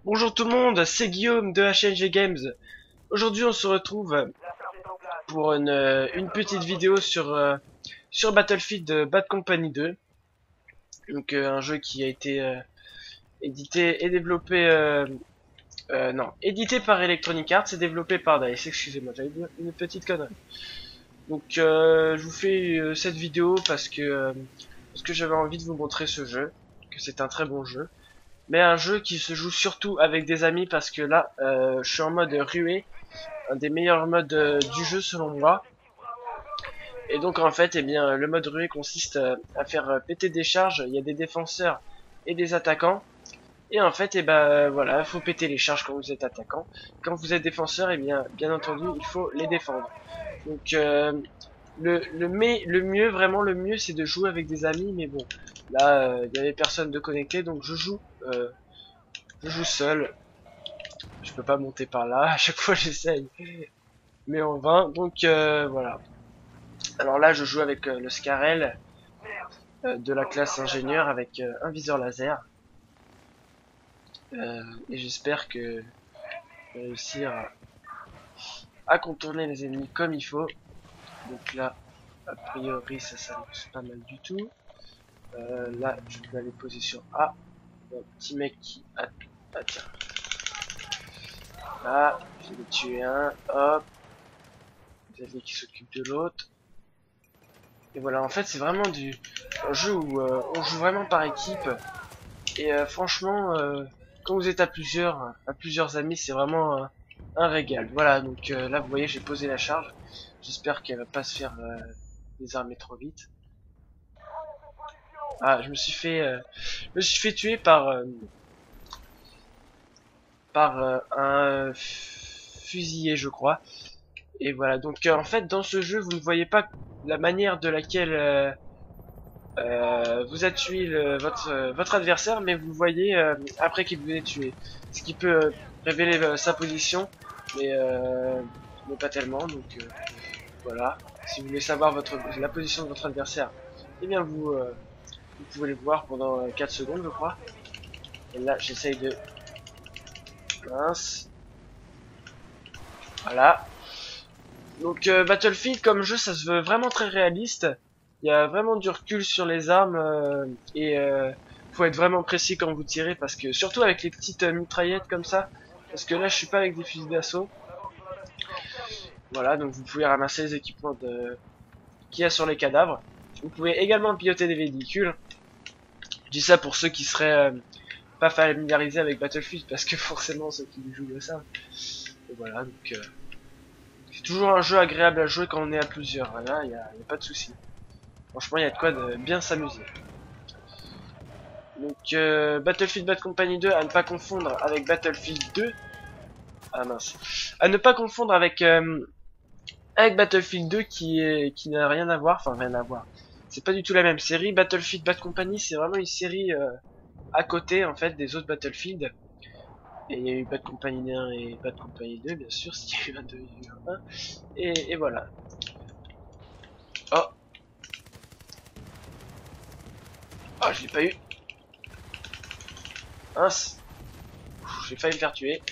Bonjour tout le monde, c'est Guillaume de HNG Games. Aujourd'hui on se retrouve pour une petite vidéo sur Battlefield Bad Company 2. Donc un jeu qui a été édité et développé non, édité par Electronic Arts et développé par DICE. Excusez-moi, j'avais dit une petite connerie. Donc je vous fais cette vidéo parce que j'avais envie de vous montrer ce jeu, que c'est un très bon jeu. Mais un jeu qui se joue surtout avec des amis parce que là, je suis en mode ruée, un des meilleurs modes du jeu selon moi. Et donc en fait, eh bien, le mode ruée consiste à faire péter des charges. Il y a des défenseurs et des attaquants. Et en fait, eh ben voilà, faut péter les charges quand vous êtes attaquant. Quand vous êtes défenseur, eh bien entendu, il faut les défendre. Donc le mieux, vraiment le mieux, c'est de jouer avec des amis. Mais bon, là, il y avait personne de connecté, donc je joue seul. Je peux pas monter par là, à chaque fois j'essaye, mais en vain. Donc voilà. Alors là, je joue avec le Scarel de la classe ingénieur avec un viseur laser. Et j'espère que je vais réussir à contourner les ennemis comme il faut. Donc là, a priori, ça s'annonce pas mal du tout. Là, je vais aller poser sur A. Un petit mec qui... Ah tiens. Là, je vais tuer un. Hop. Xavier qui s'occupe de l'autre. Et voilà, en fait, c'est vraiment un jeu où on joue vraiment par équipe. Et franchement, quand vous êtes à plusieurs amis, c'est vraiment un régal. Voilà, donc là, vous voyez, j'ai posé la charge. J'espère qu'elle va pas se faire désarmer trop vite. Ah, je me suis fait tuer par un fusillé, je crois. Et voilà, donc en fait, dans ce jeu, vous ne voyez pas la manière de laquelle vous a tué votre adversaire, mais vous le voyez après qu'il vous ait tué. Ce qui peut révéler sa position, mais, euh, mais pas tellement. Donc voilà. Si vous voulez savoir la position de votre adversaire, eh bien vous pouvez le voir pendant 4 secondes, je crois. Et là, j'essaye de... Mince. Voilà. Donc Battlefield comme jeu, ça se veut vraiment très réaliste. Il y a vraiment du recul sur les armes et faut être vraiment précis quand vous tirez parce que surtout avec les petites mitraillettes comme ça, parce que là je suis pas avec des fusils d'assaut. Voilà, donc vous pouvez ramasser les équipements qu'il y a sur les cadavres. Vous pouvez également piloter des véhicules. Je dis ça pour ceux qui seraient pas familiarisés avec Battlefield parce que forcément ceux qui jouent ça. Et voilà, donc c'est toujours un jeu agréable à jouer quand on est à plusieurs. Voilà, y a pas de souci. Franchement, il y a de quoi de bien s'amuser. Donc, Battlefield Bad Company 2, à ne pas confondre avec Battlefield 2. Ah mince. À ne pas confondre avec Battlefield 2 qui n'a rien à voir. Enfin, rien à voir. C'est pas du tout la même série. Battlefield Bad Company, c'est vraiment une série à côté, en fait, des autres Battlefield. Et il y a eu Bad Company 1 et Bad Company 2, bien sûr. S'il y a eu un 2, il y a eu un 1. Et voilà. Oh. Oh, je l'ai pas eu. Mince. J'ai failli me faire tuer.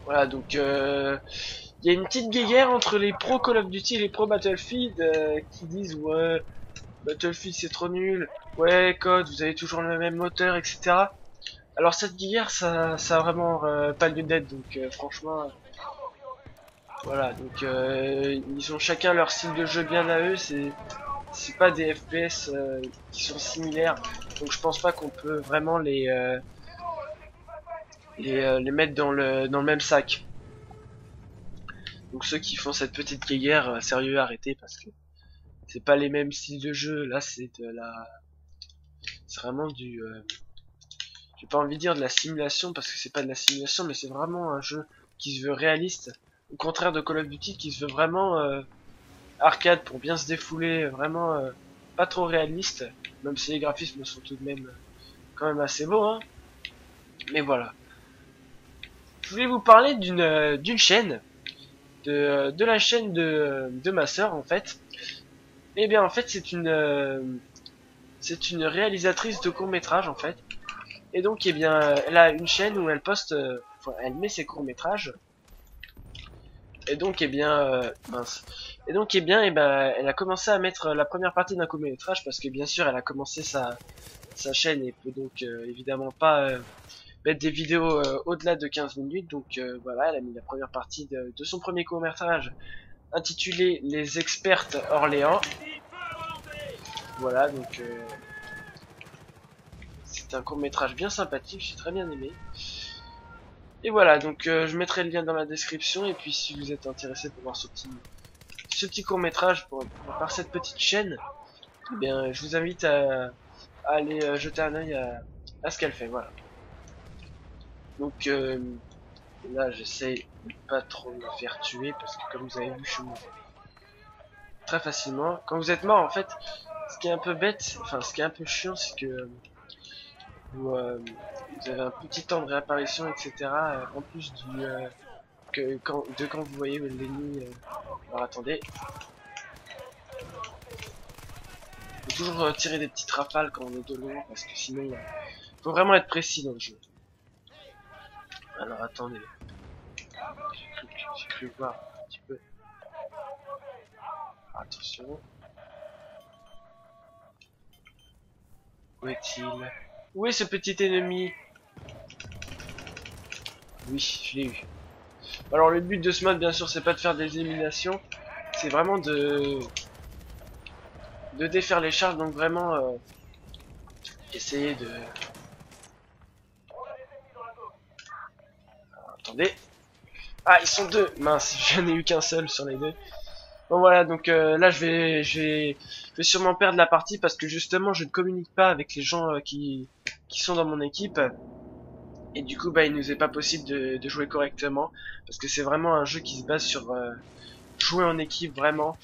Voilà, donc il y a une petite guéguerre entre les pros Call of Duty et les pros Battlefield qui disent ouais, Battlefield c'est trop nul, ouais Code vous avez toujours le même moteur, etc. Alors cette guéguerre ça a vraiment pas lieu d'être, donc franchement voilà, donc ils ont chacun leur style de jeu bien à eux, c'est pas des FPS qui sont similaires, donc je pense pas qu'on peut vraiment les mettre dans le même sac. Donc ceux qui font cette petite guéguerre, sérieux, arrêtez parce que c'est pas les mêmes styles de jeu. Là, c'est vraiment j'ai pas envie de dire de la simulation parce que c'est pas de la simulation, mais c'est vraiment un jeu qui se veut réaliste. Au contraire de Call of Duty qui se veut vraiment arcade pour bien se défouler, vraiment pas trop réaliste, même si les graphismes sont tout de même quand même assez beaux, hein. Mais voilà. Je voulais vous parler d'une chaîne, de la chaîne de ma sœur en fait. Eh bien en fait c'est une réalisatrice de court métrage en fait. Et donc, eh bien, elle a une chaîne où elle poste, enfin, elle met ses courts-métrages. Et donc, eh bien, mince. Et donc, eh bien, eh ben, elle a commencé à mettre la première partie d'un court-métrage parce que bien sûr, elle a commencé sa chaîne et peut donc évidemment pas mettre des vidéos au-delà de 15 minutes. Donc voilà, elle a mis la première partie de son premier court-métrage intitulé Les Expertes Orléans. Voilà, donc c'est un court-métrage bien sympathique, j'ai très bien aimé. Et voilà, donc je mettrai le lien dans la description et puis si vous êtes intéressé pour voir ce petit court-métrage par cette petite chaîne, eh bien je vous invite à aller jeter un œil à ce qu'elle fait, voilà. Donc là j'essaye de pas trop me faire tuer parce que comme vous avez vu je suis mort très facilement. Quand vous êtes mort en fait, ce qui est un peu bête, enfin ce qui est un peu chiant c'est que vous avez un petit temps de réapparition etc. En plus de quand vous voyez l'ennemi. Alors attendez, faut toujours tirer des petites rafales quand on est de loin parce que sinon faut vraiment être précis dans le jeu. Alors attendez, j'ai cru voir un petit peu. Attention. Où est-il? Où est ce petit ennemi? Oui, je l'ai eu. Alors le but de ce mode bien sûr c'est pas de faire des éliminations, c'est vraiment de défaire les charges, donc vraiment essayer de... Alors, attendez. Ah ils sont deux, mince, j'en ai eu qu'un seul sur les deux. Bon voilà, donc là je vais sûrement perdre la partie parce que justement je ne communique pas avec les gens qui sont dans mon équipe. Et du coup bah il nous est pas possible de jouer correctement parce que c'est vraiment un jeu qui se base sur jouer en équipe vraiment.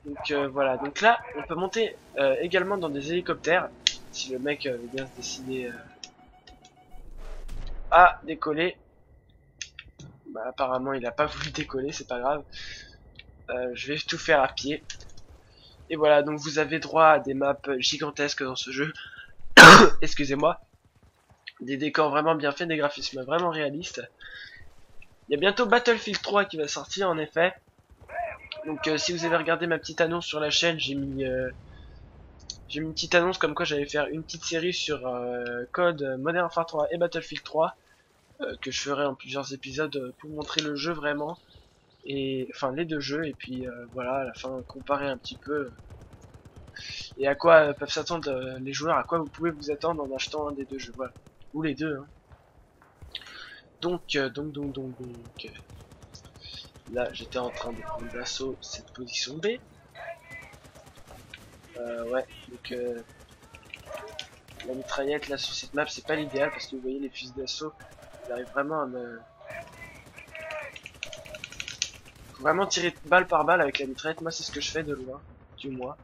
Donc voilà, donc là on peut monter également dans des hélicoptères si le mec veut bien se décider à décoller. Bah apparemment il a pas voulu décoller, c'est pas grave. Je vais tout faire à pied. Et voilà, donc vous avez droit à des maps gigantesques dans ce jeu. Excusez-moi. Des décors vraiment bien faits, des graphismes vraiment réalistes. Il y a bientôt Battlefield 3 qui va sortir en effet. Donc si vous avez regardé ma petite annonce sur la chaîne, j'ai mis une petite annonce comme quoi j'allais faire une petite série sur Code, Modern Warfare 3 et Battlefield 3 que je ferai en plusieurs épisodes pour montrer le jeu vraiment et enfin les deux jeux et puis voilà à la fin comparer un petit peu et à quoi peuvent s'attendre les joueurs, à quoi vous pouvez vous attendre en achetant un des deux jeux, voilà, ou les deux hein. Donc là j'étais en train de prendre d'assaut cette position B. Ouais, donc la mitraillette là sur cette map c'est pas l'idéal parce que vous voyez les fusils d'assaut, ils arrivent vraiment à me... Faut vraiment tirer balle par balle avec la mitraillette, moi c'est ce que je fais de loin, du moins.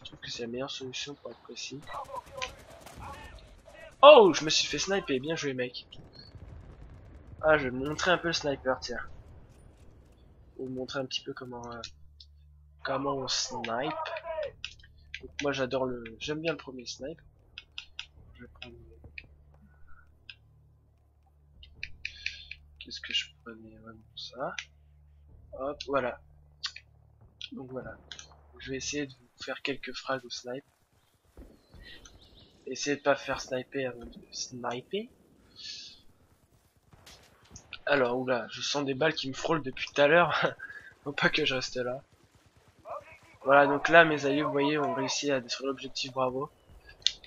Je trouve que c'est la meilleure solution pour être précis. Oh, je me suis fait sniper, bien joué mec. Ah, je vais me montrer un peu le sniper, tiens. Je vais vous montrer un petit peu comment on snipe. Donc moi j'aime bien le premier snipe. Je vais prendre... Qu'est-ce que je prenais vraiment ça. Hop, voilà. Donc voilà. Je vais essayer de vous faire quelques frags au snipe. Essayez de pas faire sniper avant de sniper. Alors, oula, je sens des balles qui me frôlent depuis tout à l'heure. Faut pas que je reste là. Voilà, donc là, mes alliés, vous voyez, ont réussi à détruire l'objectif, bravo.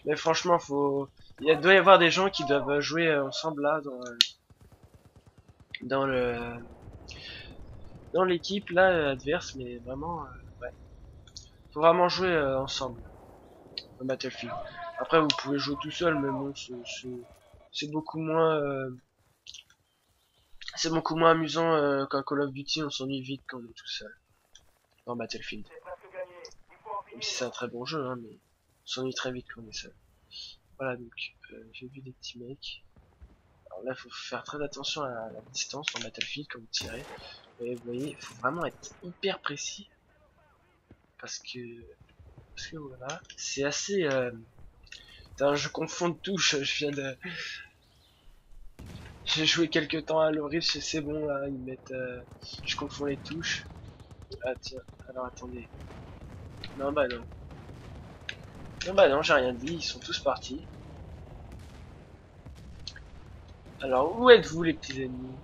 Mais franchement, doit y avoir des gens qui doivent jouer ensemble là, dans le... dans l'équipe, là, adverse, mais vraiment, ouais. Faut vraiment jouer ensemble, en Battlefield. Après, vous pouvez jouer tout seul, mais bon, c'est beaucoup moins... c'est beaucoup moins amusant qu'un Call of Duty, on s'ennuie vite quand on est tout seul. Dans Battlefield. Même si c'est un très bon jeu, hein, mais on s'ennuie très vite quand on est seul. Voilà, donc j'ai vu des petits mecs. Alors là, il faut faire très attention à la distance dans Battlefield quand vous tirez. Et vous voyez, il faut vraiment être hyper précis. Parce que voilà, c'est assez Putain, je confonds de touches, je viens de... J'ai joué quelques temps à Loris et c'est bon là, ils mettent... Je confonds les touches. Ah tiens, alors attendez. Non bah non. Non bah non, j'ai rien dit, ils sont tous partis. Alors où êtes-vous les petits ennemis?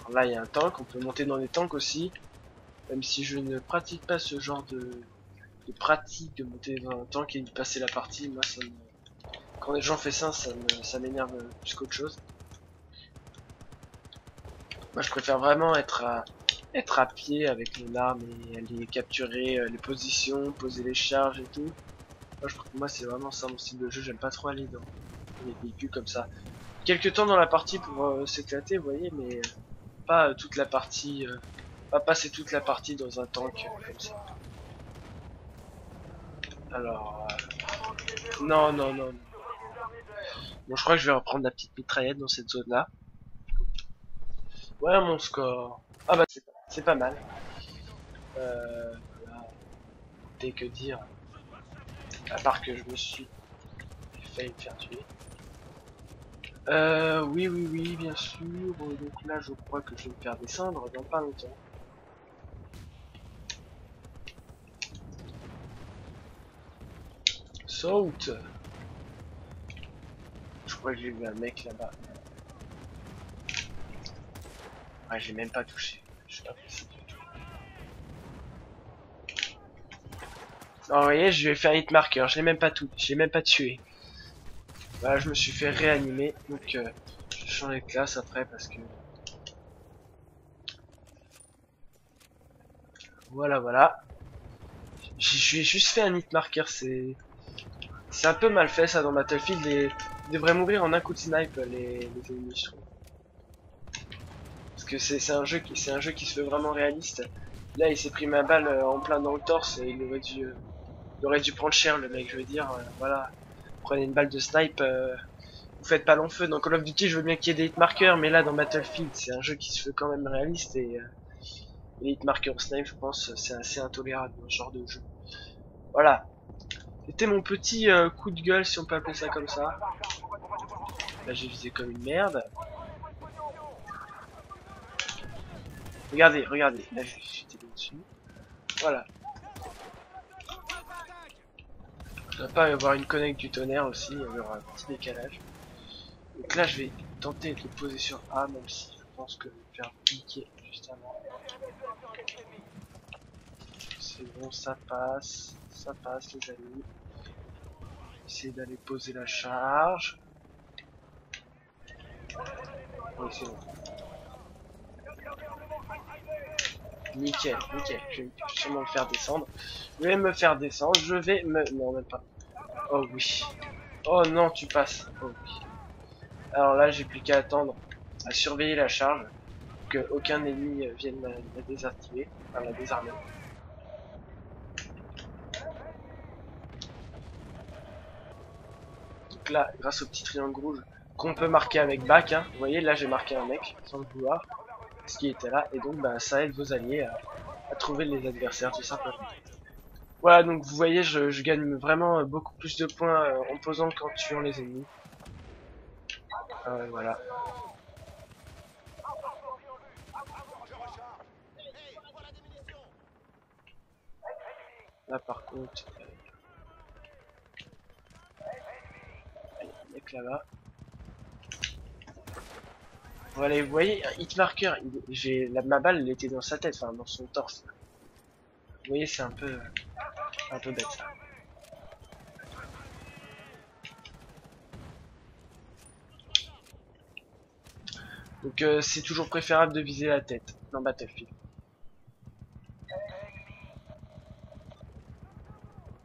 Alors là il y a un tank, on peut monter dans les tanks aussi. Même si je ne pratique pas ce genre de pratique de monter dans un tank et de passer la partie, moi ça me... Quand les gens font ça, ça m'énerve plus qu'autre chose. Moi je préfère vraiment être à pied avec mon arme et aller capturer les positions, poser les charges et tout. Moi c'est vraiment ça mon style de jeu, j'aime pas trop aller dans les véhicules comme ça. Quelques temps dans la partie pour s'éclater, vous voyez, mais pas toute la partie, pas passer toute la partie dans un tank comme ça. Alors, non, non, non. Bon, je crois que je vais reprendre la petite mitraillette dans cette zone-là. Ouais, mon score. Ah bah, c'est pas mal. Voilà. Dès que dire. À part que je me suis failli me faire tuer. Oui, oui, oui, bien sûr. Donc là, je crois que je vais me faire descendre dans pas longtemps. Saute. Je crois que j'ai vu un mec là-bas. Ouais, j'ai même pas touché. Je suis pas possible du tout. Alors, vous voyez, je vais faire hit marker. Je l'ai même pas tout. Je l'ai même pas tué. Voilà, je me suis fait réanimer. Donc, je vais changer de classe après parce que... Voilà, voilà. J'ai juste fait un hit marker. C'est un peu mal fait ça dans Battlefield. Ils devraient mourir en un coup de snipe les ennemis, je trouve. Parce que c'est un jeu qui se veut vraiment réaliste. Là, il s'est pris ma balle en plein dans le torse. Et il aurait dû prendre cher, le mec. Je veux dire, voilà. Prenez une balle de snipe. Vous faites pas long feu. Dans Call of Duty, je veux bien qu'il y ait des hitmarkers, mais là, dans Battlefield, c'est un jeu qui se veut quand même réaliste. Et les hitmarkers au snipe, je pense, c'est assez intolérable dans ce genre de jeu. Voilà. C'était mon petit coup de gueule, si on peut appeler ça comme ça. Là, j'ai visé comme une merde. Regardez, regardez. Là, j'étais dessus. Voilà. Il va pas y avoir une connect du tonnerre aussi, il y aura un petit décalage. Donc là, je vais tenter de le poser sur A, même si je pense que je vais me faire piquer juste avant. C'est bon, ça passe les amis. Essayer d'aller poser la charge. Oui, c'est bon. Nickel, nickel. Je vais sûrement me faire descendre. Je vais me faire descendre. Je vais me... Non, même pas. Oh oui. Oh non, tu passes. Oh oui. Alors là, j'ai plus qu'à attendre à surveiller la charge. Que aucun ennemi vienne la désactiver. Enfin, la désarmer. Donc là, grâce au petit triangle rouge qu'on peut marquer avec back, hein. Vous voyez, là j'ai marqué un mec sans le vouloir. Ce qui était là. Et donc, bah, ça aide vos alliés à trouver les adversaires, tout simplement. Voilà, donc vous voyez, je gagne vraiment beaucoup plus de points en posant qu'en tuant les ennemis. Voilà. Là par contre, il y a un mec là-bas. Voilà, vous voyez, un hit marker, ma balle elle était dans sa tête, enfin dans son torse. Vous voyez, c'est un peu bête ça. Donc c'est toujours préférable de viser la tête dans Battlefield.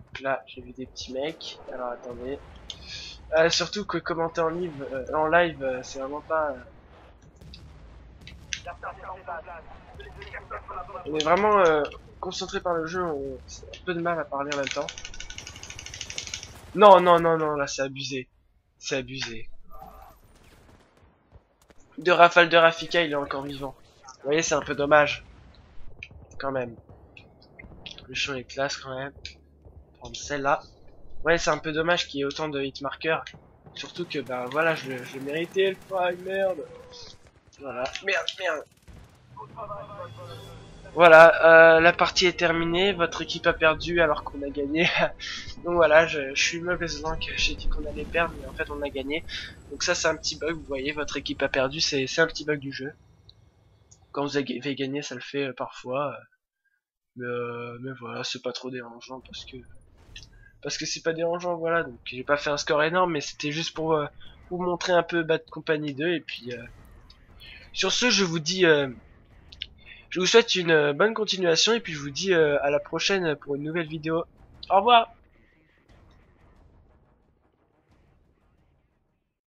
Donc là, j'ai vu des petits mecs. Alors attendez. Surtout que commenter en live, c'est vraiment pas. On est vraiment concentré par le jeu. On a un peu de mal à parler en même temps. Non, non, non, non, là c'est abusé. C'est abusé. De Rafale de Rafika, il est encore vivant. Vous voyez, c'est un peu dommage. quand même. Le champ est classe quand même. Prendre celle-là. Ouais, c'est un peu dommage qu'il y ait autant de hitmarkers. Surtout que, bah voilà, je l'ai mérité le frag, merde. Voilà, merde. Voilà, la partie est terminée, votre équipe a perdu alors qu'on a gagné. Donc voilà, je suis mauvaise langue, j'ai dit qu'on allait perdre, mais en fait on a gagné. Donc ça c'est un petit bug, vous voyez, votre équipe a perdu, c'est un petit bug du jeu. Quand vous avez gagné, ça le fait parfois. Mais voilà, c'est pas trop dérangeant parce que c'est pas dérangeant, voilà. Donc j'ai pas fait un score énorme, mais c'était juste pour vous montrer un peu Bad Company 2. Et puis sur ce, je vous souhaite une bonne continuation et puis je vous dis à la prochaine pour une nouvelle vidéo. Au revoir.